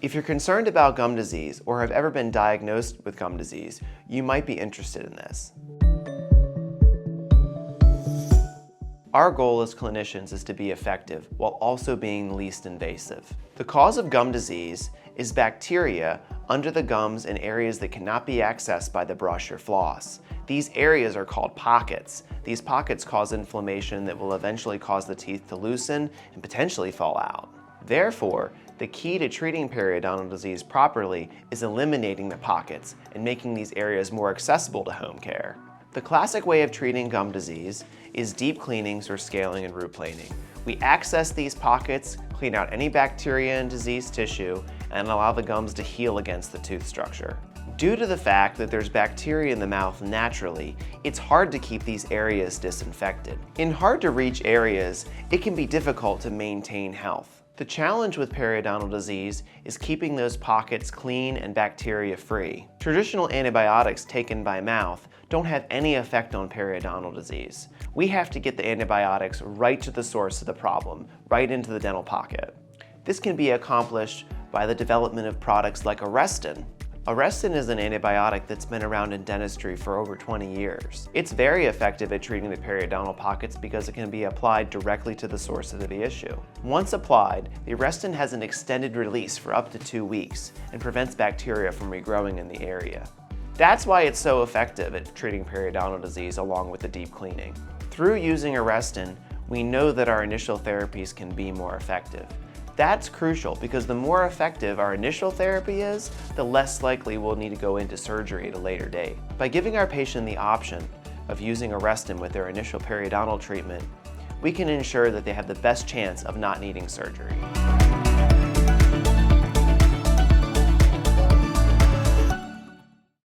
If you're concerned about gum disease or have ever been diagnosed with gum disease, you might be interested in this. Our goal as clinicians is to be effective while also being least invasive. The cause of gum disease is bacteria under the gums in areas that cannot be accessed by the brush or floss. These areas are called pockets. These pockets cause inflammation that will eventually cause the teeth to loosen and potentially fall out. Therefore, the key to treating periodontal disease properly is eliminating the pockets and making these areas more accessible to home care. The classic way of treating gum disease is deep cleanings or scaling and root planing. We access these pockets, clean out any bacteria and diseased tissue, and allow the gums to heal against the tooth structure. Due to the fact that there's bacteria in the mouth naturally, it's hard to keep these areas disinfected. In hard-to-reach areas, it can be difficult to maintain health. The challenge with periodontal disease is keeping those pockets clean and bacteria-free. Traditional antibiotics taken by mouth don't have any effect on periodontal disease. We have to get the antibiotics right to the source of the problem, right into the dental pocket. This can be accomplished by the development of products like Arestin. Arestin is an antibiotic that's been around in dentistry for over 20 years. It's very effective at treating the periodontal pockets because it can be applied directly to the source of the issue. Once applied, the Arestin has an extended release for up to 2 weeks and prevents bacteria from regrowing in the area. That's why it's so effective at treating periodontal disease along with the deep cleaning. Through using Arestin, we know that our initial therapies can be more effective. That's crucial because the more effective our initial therapy is, the less likely we'll need to go into surgery at a later date. By giving our patient the option of using Arestin with their initial periodontal treatment, we can ensure that they have the best chance of not needing surgery.